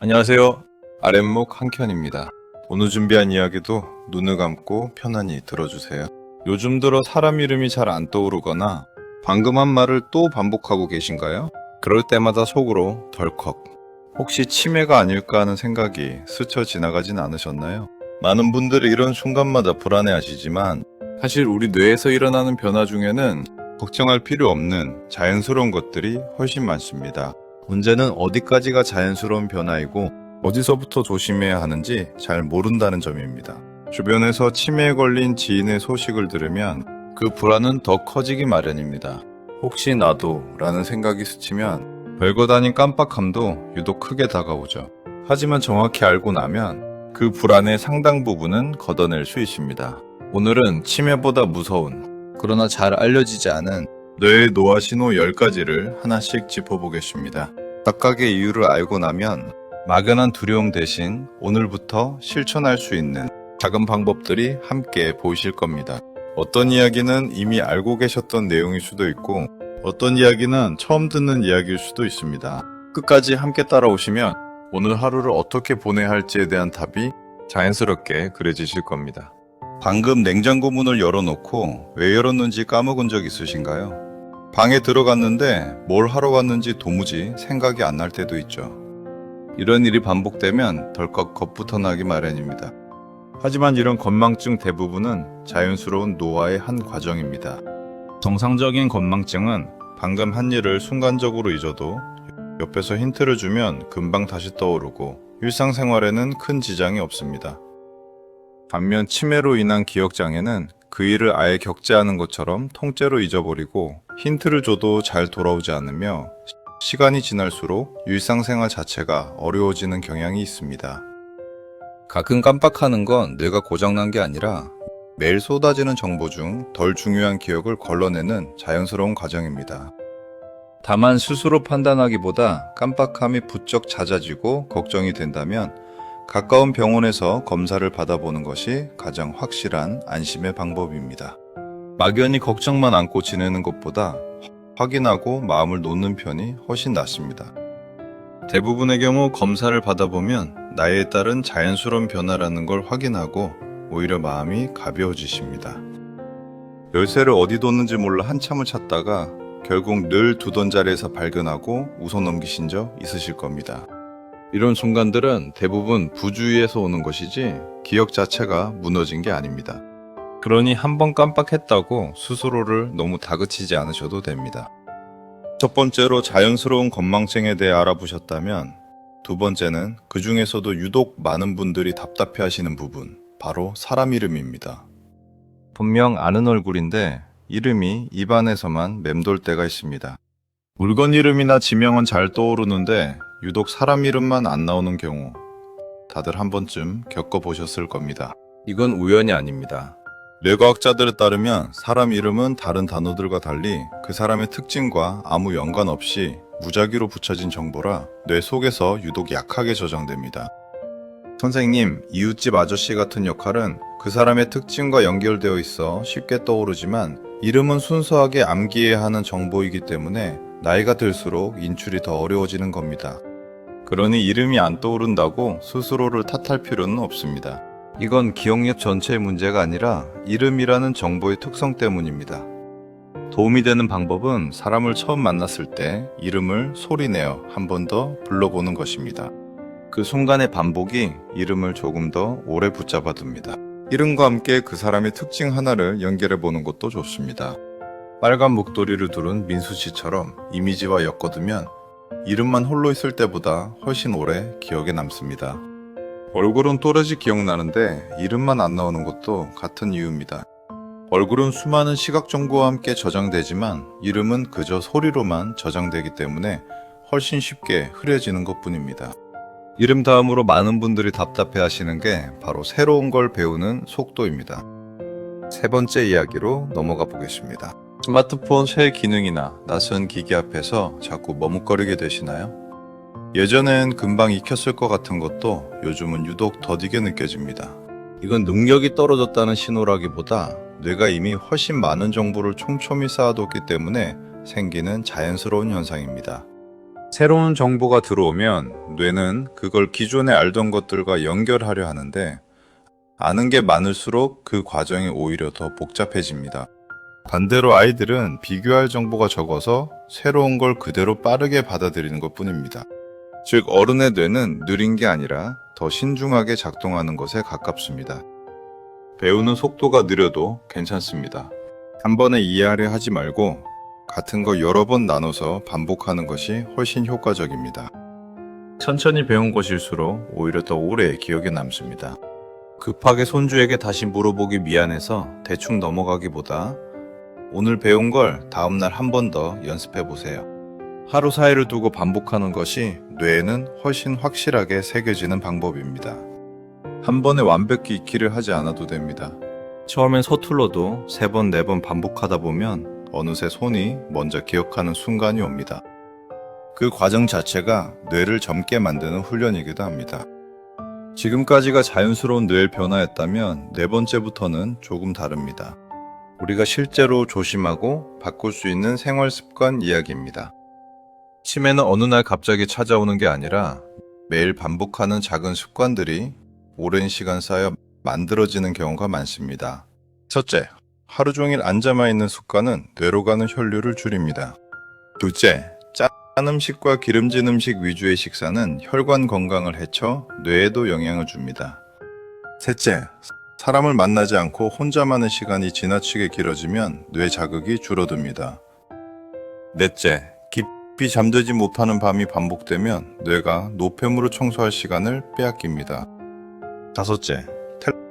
안녕하세요. 아랫목 한켠입니다. 오늘 준비한 이야기도 눈을 감고 편안히 들어주세요. 요즘 들어 사람 이름이 잘 안 떠오르거나 방금 한 말을 또 반복하고 계신가요? 그럴 때마다 속으로 덜컥 혹시 치매가 아닐까 하는 생각이 스쳐 지나가진 않으셨나요? 많은 분들이 이런 순간마다 불안해하시지만 사실 우리 뇌에서 일어나는 변화 중에는 걱정할 필요 없는 자연스러운 것들이 훨씬 많습니다. 문제는 어디까지가 자연스러운 변화이고 어디서부터 조심해야 하는지 잘 모른다는 점입니다. 주변에서 치매에 걸린 지인의 소식을 들으면 그 불안은 더 커지기 마련입니다. 혹시 나도 라는 생각이 스치면 별것 아닌 깜빡함도 유독 크게 다가오죠. 하지만 정확히 알고 나면 그 불안의 상당 부분은 걷어낼 수 있습니다. 오늘은 치매보다 무서운 그러나 잘 알려지지 않은 뇌의 노화 신호 10가지를 하나씩 짚어보겠습니다. 각각의 이유를 알고 나면 막연한 두려움 대신 오늘부터 실천할 수 있는 작은 방법들이 함께 보이실 겁니다. 어떤 이야기는 이미 알고 계셨던 내용일 수도 있고 어떤 이야기는 처음 듣는 이야기일 수도 있습니다. 끝까지 함께 따라오시면 오늘 하루를 어떻게 보내야 할지에 대한 답이 자연스럽게 그려지실 겁니다. 방금 냉장고 문을 열어놓고 왜 열었는지 까먹은 적 있으신가요? 방에 들어갔는데 뭘 하러 갔는지 도무지 생각이 안 날 때도 있죠. 이런 일이 반복되면 덜컥 겁부터 나기 마련입니다. 하지만 이런 건망증 대부분은 자연스러운 노화의 한 과정입니다. 정상적인 건망증은 방금 한 일을 순간적으로 잊어도 옆에서 힌트를 주면 금방 다시 떠오르고 일상생활에는 큰 지장이 없습니다. 반면 치매로 인한 기억장애는 그 일을 아예 겪지 않은 것처럼 통째로 잊어버리고 힌트를 줘도 잘 돌아오지 않으며 시간이 지날수록 일상생활 자체가 어려워지는 경향이 있습니다. 가끔 깜빡하는 건 뇌가 고장난 게 아니라 매일 쏟아지는 정보 중 덜 중요한 기억을 걸러내는 자연스러운 과정입니다. 다만 스스로 판단하기보다 깜빡함이 부쩍 잦아지고 걱정이 된다면 가까운 병원에서 검사를 받아보는 것이 가장 확실한 안심의 방법입니다. 막연히 걱정만 안고 지내는 것보다 확인하고 마음을 놓는 편이 훨씬 낫습니다. 대부분의 경우 검사를 받아보면 나이에 따른 자연스러운 변화라는 걸 확인하고 오히려 마음이 가벼워지십니다. 열쇠를 어디 뒀는지 몰라 한참을 찾다가 결국 늘 두던 자리에서 발견하고 웃어 넘기신 적 있으실 겁니다. 이런 순간들은 대부분 부주의에서 오는 것이지 기억 자체가 무너진 게 아닙니다. 그러니 한번 깜빡했다고 스스로를 너무 다그치지 않으셔도 됩니다. 첫 번째로 자연스러운 건망증에 대해 알아보셨다면 두 번째는 그 중에서도 유독 많은 분들이 답답해 하시는 부분, 바로 사람 이름입니다. 분명 아는 얼굴인데 이름이 입안에서만 맴돌 때가 있습니다. 물건 이름이나 지명은 잘 떠오르는데 유독 사람 이름만 안 나오는 경우 다들 한 번쯤 겪어보셨을 겁니다. 이건 우연이 아닙니다. 뇌과학자들에 따르면 사람 이름은 다른 단어들과 달리 그 사람의 특징과 아무 연관 없이 무작위로 붙여진 정보라 뇌 속에서 유독 약하게 저장됩니다. 선생님, 이웃집 아저씨 같은 역할은 그 사람의 특징과 연결되어 있어 쉽게 떠오르지만 이름은 순수하게 암기해야 하는 정보이기 때문에 나이가 들수록 인출이 더 어려워지는 겁니다. 그러니 이름이 안 떠오른다고 스스로를 탓할 필요는 없습니다. 이건 기억력 전체의 문제가 아니라 이름이라는 정보의 특성 때문입니다. 도움이 되는 방법은 사람을 처음 만났을 때 이름을 소리내어 한 번 더 불러보는 것입니다. 그 순간의 반복이 이름을 조금 더 오래 붙잡아 둡니다. 이름과 함께 그 사람의 특징 하나를 연결해 보는 것도 좋습니다. 빨간 목도리를 두른 민수 씨처럼 이미지와 엮어두면 이름만 홀로 있을 때보다 훨씬 오래 기억에 남습니다. 얼굴은 또렷이 기억나는데 이름만 안 나오는 것도 같은 이유입니다. 얼굴은 수많은 시각 정보와 함께 저장되지만 이름은 그저 소리로만 저장되기 때문에 훨씬 쉽게 흐려지는 것뿐입니다. 이름 다음으로 많은 분들이 답답해 하시는 게 바로 새로운 걸 배우는 속도입니다. 세 번째 이야기로 넘어가 보겠습니다. 스마트폰 새 기능이나 낯선 기기 앞에서 자꾸 머뭇거리게 되시나요? 예전엔 금방 익혔을 것 같은 것도 요즘은 유독 더디게 느껴집니다. 이건 능력이 떨어졌다는 신호라기보다 뇌가 이미 훨씬 많은 정보를 촘촘히 쌓아뒀기 때문에 생기는 자연스러운 현상입니다. 새로운 정보가 들어오면 뇌는 그걸 기존에 알던 것들과 연결하려 하는데 아는 게 많을수록 그 과정이 오히려 더 복잡해집니다. 반대로 아이들은 비교할 정보가 적어서 새로운 걸 그대로 빠르게 받아들이는 것 뿐입니다. 즉, 어른의 뇌는 느린 게 아니라 더 신중하게 작동하는 것에 가깝습니다. 배우는 속도가 느려도 괜찮습니다. 한 번에 이해하려 하지 말고 같은 거 여러 번 나눠서 반복하는 것이 훨씬 효과적입니다. 천천히 배운 것일수록 오히려 더 오래 기억에 남습니다. 급하게 손주에게 다시 물어보기 미안해서 대충 넘어가기보다 오늘 배운 걸 다음날 한 번 더 연습해 보세요. 하루 사이를 두고 반복하는 것이 뇌에는 훨씬 확실하게 새겨지는 방법입니다. 한 번에 완벽히 익히를 하지 않아도 됩니다. 처음엔 서툴러도 3번, 4번 반복하다 보면 어느새 손이 먼저 기억하는 순간이 옵니다. 그 과정 자체가 뇌를 젊게 만드는 훈련이기도 합니다. 지금까지가 자연스러운 뇌의 변화였다면 4번째부터는 조금 다릅니다. 우리가 실제로 조심하고 바꿀 수 있는 생활 습관 이야기입니다. 치매는 어느 날 갑자기 찾아오는 게 아니라 매일 반복하는 작은 습관들이 오랜 시간 쌓여 만들어지는 경우가 많습니다. 첫째, 하루 종일 앉아만 있는 습관은 뇌로 가는 혈류를 줄입니다. 둘째, 짠 음식과 기름진 음식 위주의 식사는 혈관 건강을 해쳐 뇌에도 영향을 줍니다. 셋째, 사람을 만나지 않고 혼자만의 시간이 지나치게 길어지면 뇌 자극이 줄어듭니다. 넷째, 깊이 잠들지 못하는 밤이 반복되면 뇌가 노폐물을 청소할 시간을 빼앗깁니다. 다섯째,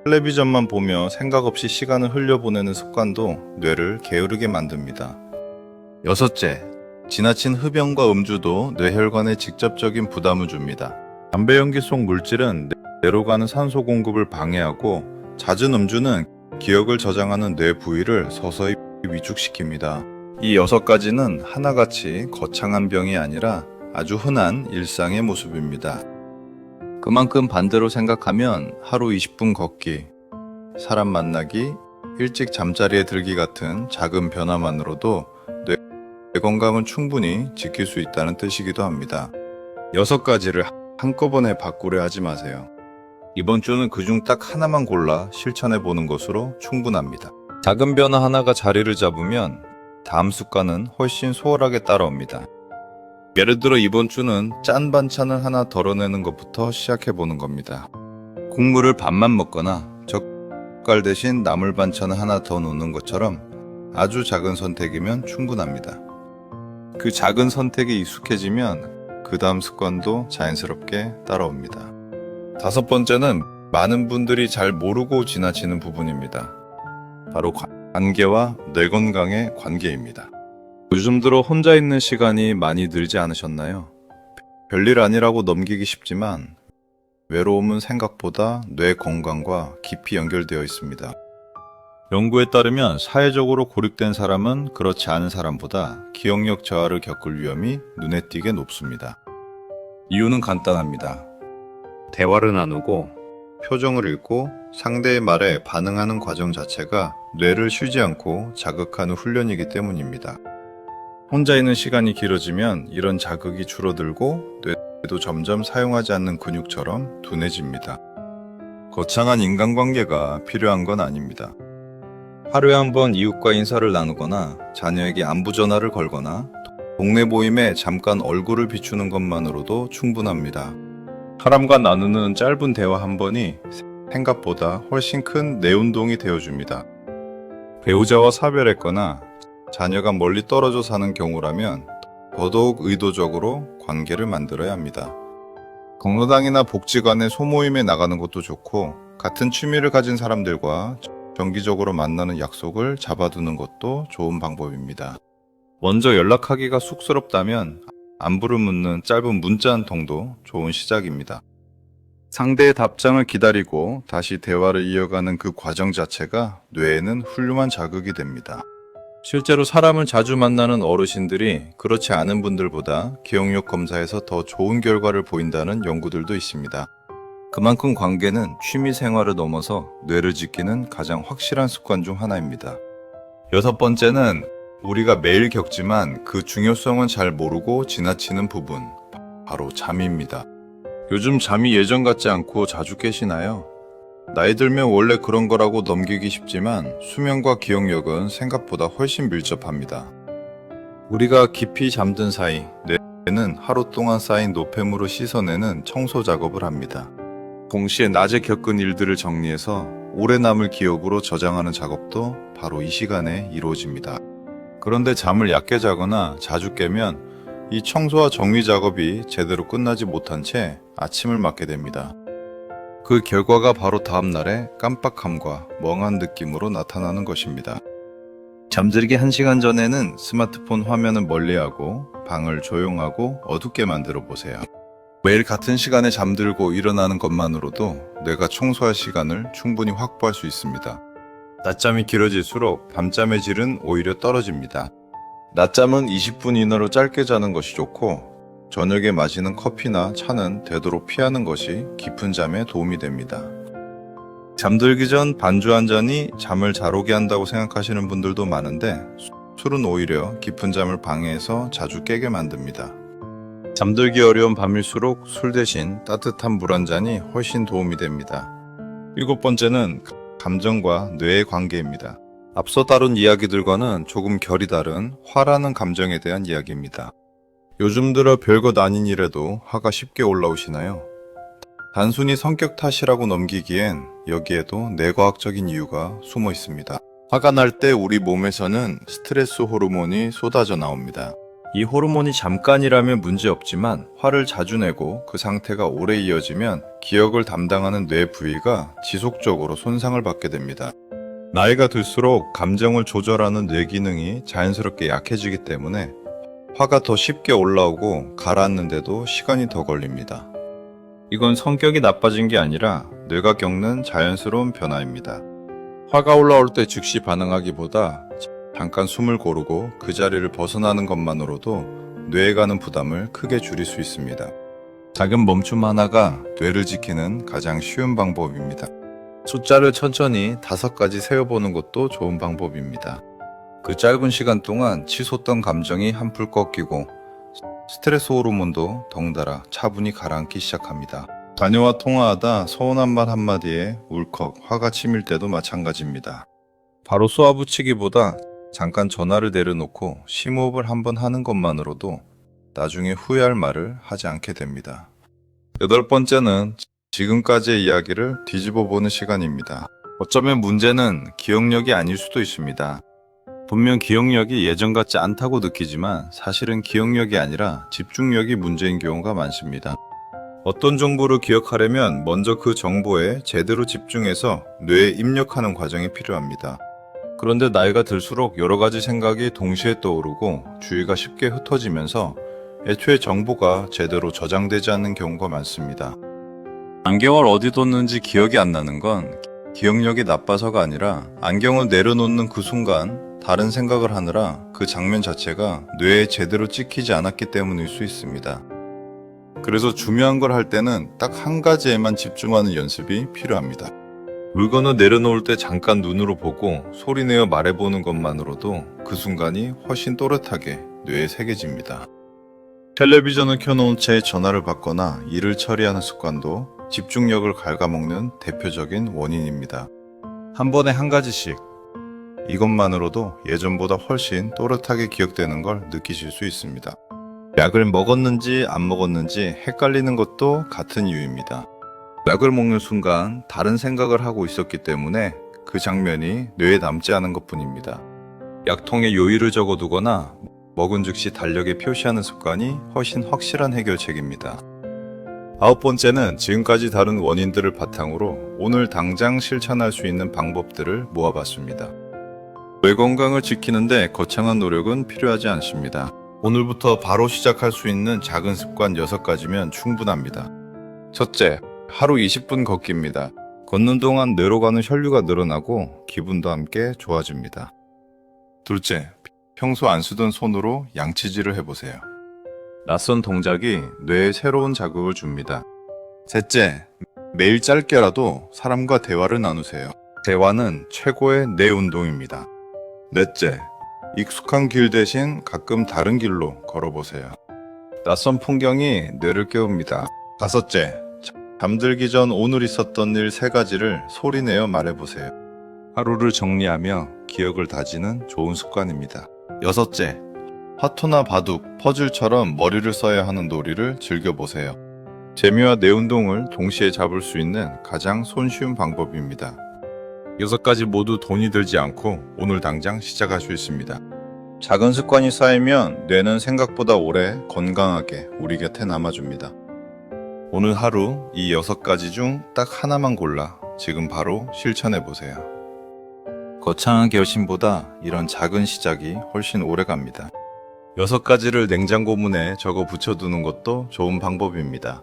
텔레비전만 보며 생각 없이 시간을 흘려보내는 습관도 뇌를 게으르게 만듭니다. 여섯째, 지나친 흡연과 음주도 뇌혈관에 직접적인 부담을 줍니다. 담배 연기 속 물질은 뇌로 가는 산소 공급을 방해하고 잦은 음주는 기억을 저장하는 뇌 부위를 서서히 위축시킵니다. 이 6가지는 하나같이 거창한 병이 아니라 아주 흔한 일상의 모습입니다. 그만큼 반대로 생각하면 하루 20분 걷기, 사람 만나기, 일찍 잠자리에 들기 같은 작은 변화만으로도 뇌 건강은 충분히 지킬 수 있다는 뜻이기도 합니다. 6가지를 한꺼번에 바꾸려 하지 마세요. 이번 주는 그중 딱 하나만 골라 실천해 보는 것으로 충분합니다. 작은 변화 하나가 자리를 잡으면 다음 습관은 훨씬 수월하게 따라옵니다. 예를 들어 이번 주는 짠 반찬을 하나 덜어내는 것부터 시작해 보는 겁니다. 국물을 반만 먹거나 젓갈 대신 나물 반찬을 하나 더 넣는 것처럼 아주 작은 선택이면 충분합니다. 그 작은 선택이 익숙해지면 그 다음 습관도 자연스럽게 따라옵니다. 5번째는 많은 분들이 잘 모르고 지나치는 부분입니다. 바로 관계와 뇌 건강의 관계입니다. 요즘 들어 혼자 있는 시간이 많이 늘지 않으셨나요? 별일 아니라고 넘기기 쉽지만 외로움은 생각보다 뇌 건강과 깊이 연결되어 있습니다. 연구에 따르면 사회적으로 고립된 사람은 그렇지 않은 사람보다 기억력 저하를 겪을 위험이 눈에 띄게 높습니다. 이유는 간단합니다. 대화를 나누고 표정을 읽고 상대의 말에 반응하는 과정 자체가 뇌를 쉬지 않고 자극하는 훈련이기 때문입니다. 혼자 있는 시간이 길어지면 이런 자극이 줄어들고 뇌도 점점 사용하지 않는 근육처럼 둔해집니다. 거창한 인간관계가 필요한 건 아닙니다. 하루에 한 번 이웃과 인사를 나누거나 자녀에게 안부 전화를 걸거나 동네 모임에 잠깐 얼굴을 비추는 것만으로도 충분합니다. 사람과 나누는 짧은 대화 한 번이 생각보다 훨씬 큰 뇌운동이 되어줍니다. 배우자와 사별했거나 자녀가 멀리 떨어져 사는 경우라면 더더욱 의도적으로 관계를 만들어야 합니다. 경로당이나 복지관의 소모임에 나가는 것도 좋고 같은 취미를 가진 사람들과 정기적으로 만나는 약속을 잡아두는 것도 좋은 방법입니다. 먼저 연락하기가 쑥스럽다면 안부를 묻는 짧은 문자 한 통도 좋은 시작입니다. 상대의 답장을 기다리고 다시 대화를 이어가는 그 과정 자체가 뇌에는 훌륭한 자극이 됩니다. 실제로 사람을 자주 만나는 어르신들이 그렇지 않은 분들보다 기억력 검사에서 더 좋은 결과를 보인다는 연구들도 있습니다. 그만큼 관계는 취미 생활을 넘어서 뇌를 지키는 가장 확실한 습관 중 하나입니다. 6번째는 우리가 매일 겪지만 그 중요성은 잘 모르고 지나치는 부분, 바로 잠입니다. 요즘 잠이 예전 같지 않고 자주 깨시나요? 나이 들면 원래 그런 거라고 넘기기 쉽지만 수면과 기억력은 생각보다 훨씬 밀접합니다. 우리가 깊이 잠든 사이 뇌는 하루 동안 쌓인 노폐물을 씻어내는 청소 작업을 합니다. 동시에 낮에 겪은 일들을 정리해서 오래 남을 기억으로 저장하는 작업도 바로 이 시간에 이루어집니다. 그런데 잠을 얕게 자거나 자주 깨면 이 청소와 정리 작업이 제대로 끝나지 못한 채 아침을 맞게 됩니다. 그 결과가 바로 다음날의 깜빡함과 멍한 느낌으로 나타나는 것입니다. 잠들기 1시간 전에는 스마트폰 화면을 멀리하고 방을 조용하고 어둡게 만들어 보세요. 매일 같은 시간에 잠들고 일어나는 것만으로도 뇌가 청소할 시간을 충분히 확보할 수 있습니다. 낮잠이 길어질수록 밤잠의 질은 오히려 떨어집니다. 낮잠은 20분 이내로 짧게 자는 것이 좋고 저녁에 마시는 커피나 차는 되도록 피하는 것이 깊은 잠에 도움이 됩니다. 잠들기 전 반주 한 잔이 잠을 잘 오게 한다고 생각하시는 분들도 많은데 술은 오히려 깊은 잠을 방해해서 자주 깨게 만듭니다. 잠들기 어려운 밤일수록 술 대신 따뜻한 물 한 잔이 훨씬 도움이 됩니다. 7번째는 감정과 뇌의 관계입니다. 앞서 다룬 이야기들과는 조금 결이 다른 화라는 감정에 대한 이야기입니다. 요즘 들어 별것 아닌 일에도 화가 쉽게 올라오시나요? 단순히 성격 탓이라고 넘기기엔 여기에도 뇌과학적인 이유가 숨어 있습니다. 화가 날 때 우리 몸에서는 스트레스 호르몬이 쏟아져 나옵니다. 이 호르몬이 잠깐이라면 문제없지만 화를 자주 내고 그 상태가 오래 이어지면 기억을 담당하는 뇌 부위가 지속적으로 손상을 받게 됩니다. 나이가 들수록 감정을 조절하는 뇌 기능이 자연스럽게 약해지기 때문에 화가 더 쉽게 올라오고 가라앉는데도 시간이 더 걸립니다. 이건 성격이 나빠진 게 아니라 뇌가 겪는 자연스러운 변화입니다. 화가 올라올 때 즉시 반응하기보다 잠깐 숨을 고르고 그 자리를 벗어나는 것만으로도 뇌에 가는 부담을 크게 줄일 수 있습니다. 작은 멈춤 하나가 뇌를 지키는 가장 쉬운 방법입니다. 숫자를 천천히 5가지 세어보는 것도 좋은 방법입니다. 그 짧은 시간 동안 치솟던 감정이 한풀 꺾이고 스트레스 호르몬도 덩달아 차분히 가라앉기 시작합니다. 자녀와 통화하다 서운한 말 한마디에 울컥 화가 치밀 때도 마찬가지입니다. 바로 쏘아붙이기보다 잠깐 전화를 내려놓고 심호흡을 한번 하는 것만으로도 나중에 후회할 말을 하지 않게 됩니다. 8번째는 지금까지의 이야기를 뒤집어 보는 시간입니다. 어쩌면 문제는 기억력이 아닐 수도 있습니다. 분명 기억력이 예전 같지 않다고 느끼지만 사실은 기억력이 아니라 집중력이 문제인 경우가 많습니다. 어떤 정보를 기억하려면 먼저 그 정보에 제대로 집중해서 뇌에 입력하는 과정이 필요합니다. 그런데 나이가 들수록 여러 가지 생각이 동시에 떠오르고 주의가 쉽게 흩어지면서 애초에 정보가 제대로 저장되지 않는 경우가 많습니다. 안경을 어디 뒀는지 기억이 안 나는 건 기억력이 나빠서가 아니라 안경을 내려놓는 그 순간 다른 생각을 하느라 그 장면 자체가 뇌에 제대로 찍히지 않았기 때문일 수 있습니다. 그래서 중요한 걸 할 때는 딱 한 가지에만 집중하는 연습이 필요합니다. 물건을 내려놓을 때 잠깐 눈으로 보고 소리내어 말해보는 것만으로도 그 순간이 훨씬 또렷하게 뇌에 새겨집니다. 텔레비전을 켜놓은 채 전화를 받거나 일을 처리하는 습관도 집중력을 갉아먹는 대표적인 원인입니다. 한 번에 한 가지씩. 이것만으로도 예전보다 훨씬 또렷하게 기억되는 걸 느끼실 수 있습니다. 약을 먹었는지 안 먹었는지 헷갈리는 것도 같은 이유입니다. 약을 먹는 순간 다른 생각을 하고 있었기 때문에 그 장면이 뇌에 남지 않은 것뿐입니다. 약통에 요일을 적어두거나 먹은 즉시 달력에 표시하는 습관이 훨씬 확실한 해결책입니다. 9번째는 지금까지 다룬 원인들을 바탕으로 오늘 당장 실천할 수 있는 방법들을 모아봤습니다. 뇌 건강을 지키는데 거창한 노력은 필요하지 않습니다. 오늘부터 바로 시작할 수 있는 작은 습관 6가지면 충분합니다. 첫째, 하루 20분 걷기입니다. 걷는 동안 뇌로 가는 혈류가 늘어나고 기분도 함께 좋아집니다. 둘째, 평소 안 쓰던 손으로 양치질을 해보세요. 낯선 동작이 뇌에 새로운 자극을 줍니다. 셋째, 매일 짧게라도 사람과 대화를 나누세요. 대화는 최고의 뇌 운동입니다. 넷째, 익숙한 길 대신 가끔 다른 길로 걸어보세요. 낯선 풍경이 뇌를 깨웁니다. 다섯째, 잠들기 전 오늘 있었던 일 3가지를 소리내어 말해보세요. 하루를 정리하며 기억을 다지는 좋은 습관입니다. 여섯째, 화투나 바둑, 퍼즐처럼 머리를 써야 하는 놀이를 즐겨보세요. 재미와 내운동을 동시에 잡을 수 있는 가장 손쉬운 방법입니다. 6가지 모두 돈이 들지 않고 오늘 당장 시작할 수 있습니다. 작은 습관이 쌓이면 뇌는 생각보다 오래 건강하게 우리 곁에 남아줍니다. 오늘 하루 이 6가지 중 딱 하나만 골라 지금 바로 실천해보세요. 거창한 결심보다 이런 작은 시작이 훨씬 오래 갑니다. 6가지를 냉장고 문에 적어 붙여두는 것도 좋은 방법입니다.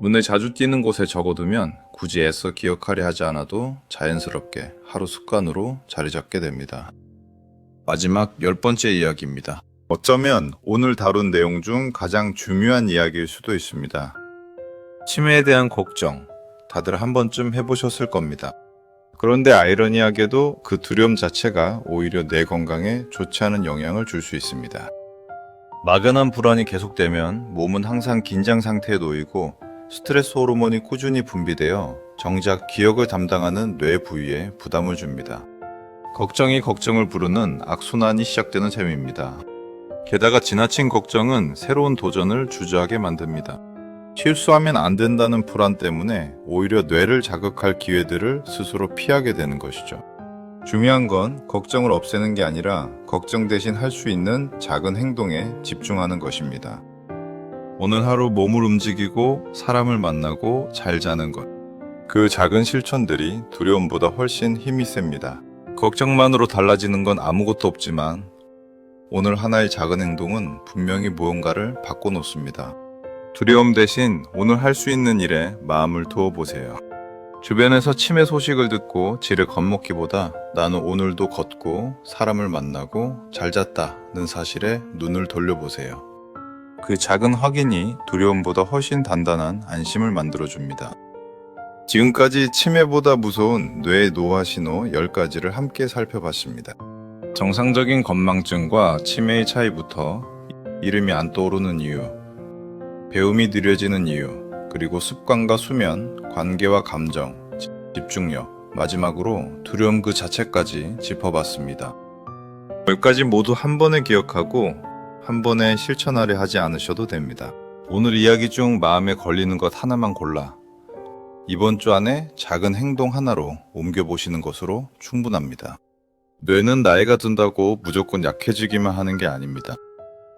눈에 자주 띄는 곳에 적어두면 굳이 애써 기억하려 하지 않아도 자연스럽게 하루 습관으로 자리 잡게 됩니다. 마지막 10번째 이야기입니다. 어쩌면 오늘 다룬 내용 중 가장 중요한 이야기일 수도 있습니다. 치매에 대한 걱정, 다들 한 번쯤 해보셨을 겁니다. 그런데 아이러니하게도 그 두려움 자체가 오히려 뇌 건강에 좋지 않은 영향을 줄 수 있습니다. 막연한 불안이 계속되면 몸은 항상 긴장 상태에 놓이고 스트레스 호르몬이 꾸준히 분비되어 정작 기억을 담당하는 뇌 부위에 부담을 줍니다. 걱정이 걱정을 부르는 악순환이 시작되는 셈입니다. 게다가 지나친 걱정은 새로운 도전을 주저하게 만듭니다. 실수하면 안 된다는 불안 때문에 오히려 뇌를 자극할 기회들을 스스로 피하게 되는 것이죠. 중요한 건 걱정을 없애는 게 아니라 걱정 대신 할 수 있는 작은 행동에 집중하는 것입니다. 오늘 하루 몸을 움직이고 사람을 만나고 잘 자는 것. 그 작은 실천들이 두려움보다 훨씬 힘이 셉니다. 걱정만으로 달라지는 건 아무것도 없지만 오늘 하나의 작은 행동은 분명히 무언가를 바꿔놓습니다. 두려움 대신 오늘 할 수 있는 일에 마음을 두어보세요. 주변에서 치매 소식을 듣고 지레 겁먹기보다 나는 오늘도 걷고 사람을 만나고 잘 잤다는 사실에 눈을 돌려보세요. 그 작은 확인이 두려움보다 훨씬 단단한 안심을 만들어줍니다. 지금까지 치매보다 무서운 뇌 노화 신호 10가지를 함께 살펴봤습니다. 정상적인 건망증과 치매의 차이부터 이름이 안 떠오르는 이유, 배움이 느려지는 이유, 그리고 습관과 수면, 관계와 감정, 집중력, 마지막으로 두려움 그 자체까지 짚어봤습니다. 10가지 모두 한 번에 기억하고 한 번에 실천하려 하지 않으셔도 됩니다. 오늘 이야기 중 마음에 걸리는 것 하나만 골라 이번 주 안에 작은 행동 하나로 옮겨보시는 것으로 충분합니다. 뇌는 나이가 든다고 무조건 약해지기만 하는 게 아닙니다.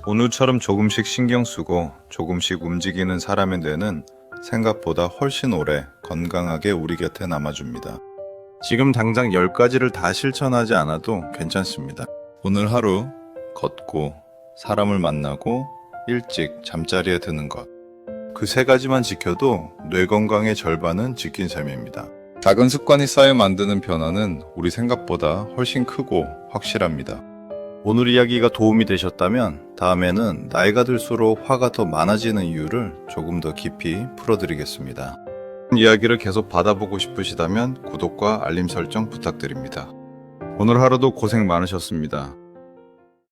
오늘처럼 조금씩 신경 쓰고 조금씩 움직이는 사람의 뇌는 생각보다 훨씬 오래 건강하게 우리 곁에 남아줍니다. 지금 당장 10가지를 다 실천하지 않아도 괜찮습니다. 오늘 하루 걷고 사람을 만나고 일찍 잠자리에 드는 것. 그 3가지만 지켜도 뇌 건강의 절반은 지킨 셈입니다. 작은 습관이 쌓여 만드는 변화는 우리 생각보다 훨씬 크고 확실합니다. 오늘 이야기가 도움이 되셨다면 다음에는 나이가 들수록 화가 더 많아지는 이유를 조금 더 깊이 풀어드리겠습니다. 이야기를 계속 받아보고 싶으시다면 구독과 알림 설정 부탁드립니다. 오늘 하루도 고생 많으셨습니다.